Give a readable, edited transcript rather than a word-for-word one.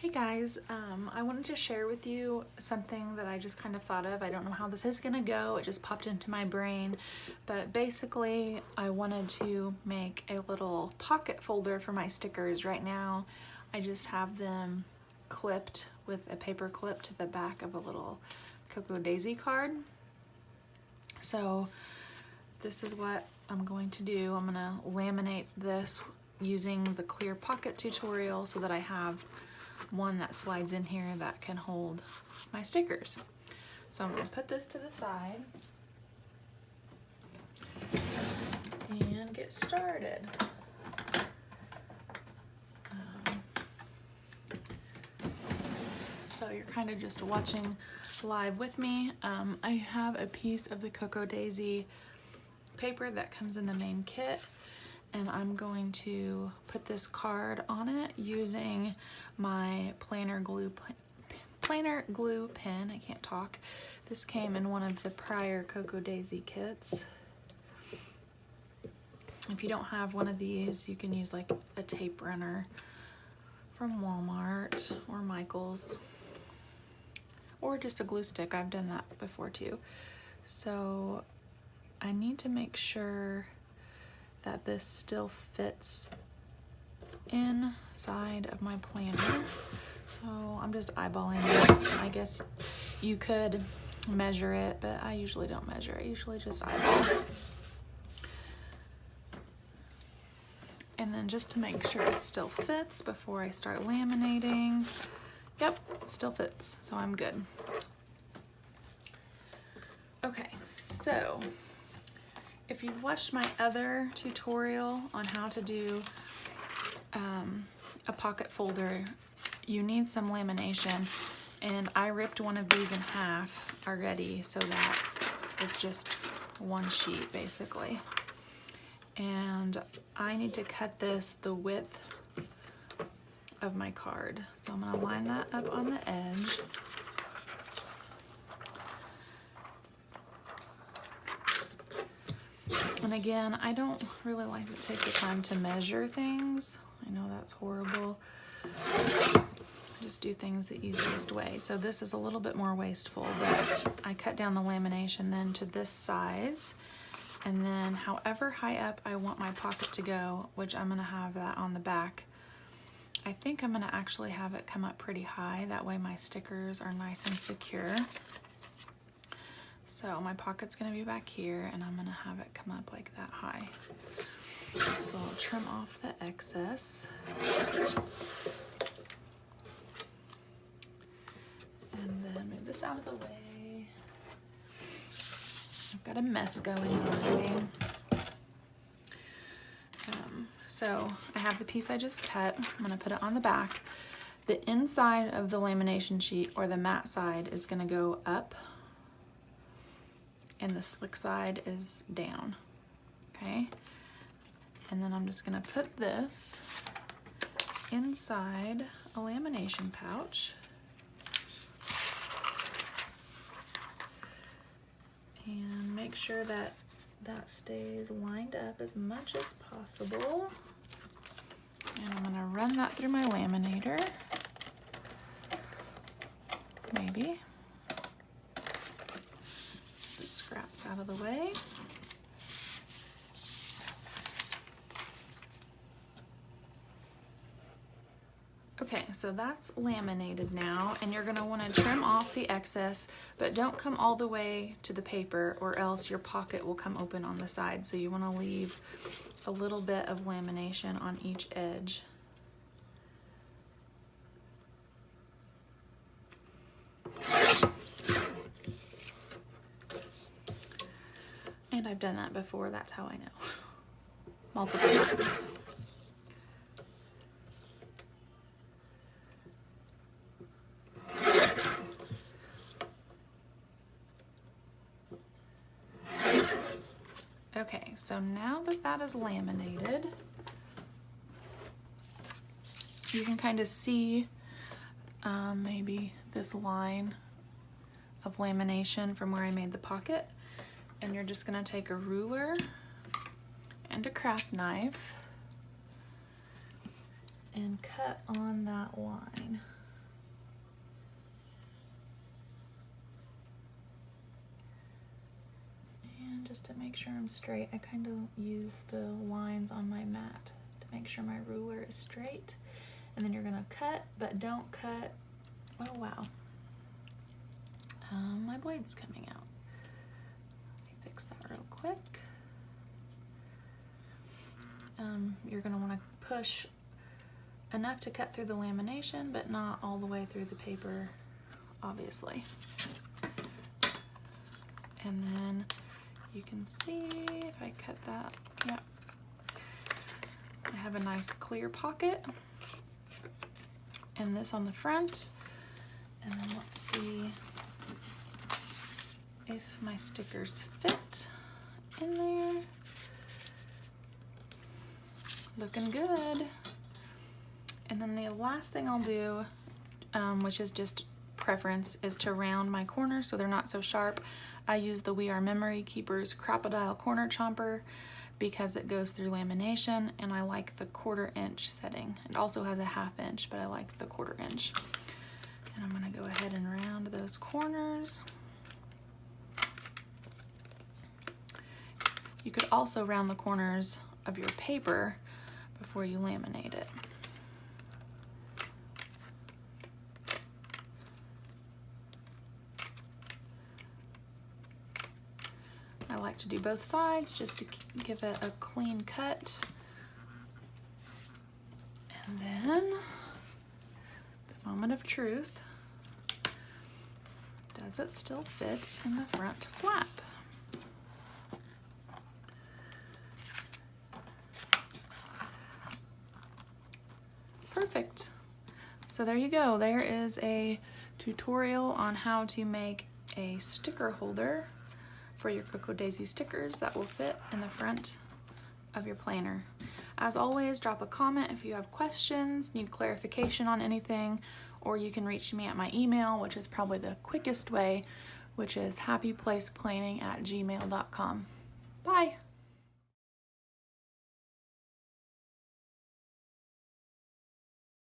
Hey guys, I wanted to share with you something that I just kind of thought of. I don't know how this is gonna go, it just popped into my brain, but basically I wanted to make a little pocket folder for my stickers. Right now I just have them clipped with a paper clip to the back of a little Cocoa Daisy card. So this is what I'm going to do. I'm gonna laminate this using the clear pocket tutorial so that I have one that slides in here that can hold my stickers. So I'm going to put this to the side and get started. So you're kind of just watching live with me. I have a piece of the Cocoa Daisy paper that comes in the main kit, and I'm going to put this card on it using my planner glue pen. I can't talk. This came in one of the prior Cocoa Daisy kits. If you don't have one of these, you can use like a tape runner from Walmart or Michael's, or just a glue stick. I've done that before too. So I need to make sure that this still fits inside of my planner. So I'm just eyeballing this. I guess you could measure it, but I usually don't measure. I usually just eyeball. And then just to make sure it still fits before I start laminating. Yep, it still fits, so I'm good. Okay, so if you've watched my other tutorial on how to do a pocket folder, you need some lamination, and I ripped one of these in half already so that it's just one sheet basically. And I need to cut this the width of my card. So I'm gonna line that up on the edge. And again, I don't really like to take the time to measure things. I know that's horrible. I just do things the easiest way. So this is a little bit more wasteful, but I cut down the lamination then to this size. And then however high up I want my pocket to go, which I'm gonna have that on the back, I think I'm gonna actually have it come up pretty high. That way my stickers are nice and secure. So my pocket's gonna be back here, and I'm gonna have it come up like that high. So I'll trim off the excess. And then move this out of the way. I've got a mess going on already. So I have the piece I just cut. I'm gonna put it on the back. The inside of the lamination sheet, or the matte side, is gonna go up, and the slick side is down, okay? And then I'm just gonna put this inside a lamination pouch. And make sure that that stays lined up as much as possible. And I'm gonna run that through my laminator. Maybe. The scraps out of the way. Okay, so that's laminated now, and you're gonna wanna trim off the excess, but don't come all the way to the paper, or else your pocket will come open on the side. So you wanna leave a little bit of lamination on each edge. And I've done that before, that's how I know. Multiple times. Okay, so now that that is laminated, you can kind of see maybe this line of lamination from where I made the pocket. And you're just gonna take a ruler and a craft knife and cut on that line. to make sure I'm straight, I kind of use the lines on my mat to make sure my ruler is straight. And then you're gonna cut, but don't cut, oh wow. My blade's coming out. Let me fix that real quick. You're gonna wanna push enough to cut through the lamination, but not all the way through the paper, obviously. And then you can see if I cut that, yep. I have a nice clear pocket. And this on the front. And then let's see if my stickers fit in there. Looking good. And then the last thing I'll do, which is just preference, is to round my corners so they're not so sharp. I use the We Are Memory Keepers Crop-A-Dile Corner Chomper because it goes through lamination, and I like the 1/4 inch setting. It also has a 1/2 inch, but I like the 1/4 inch. And I'm gonna go ahead and round those corners. You could also round the corners of your paper before you laminate it. I like to do both sides just to give it a clean cut. And then, the moment of truth, does it still fit in the front flap? Perfect. So there you go. There is a tutorial on how to make a sticker holder for your Cocoa Daisy stickers that will fit in the front of your planner. As always, drop a comment if you have questions, need clarification on anything, or you can reach me at my email, which is probably the quickest way, which is happyplaceplanning@gmail.com. Bye!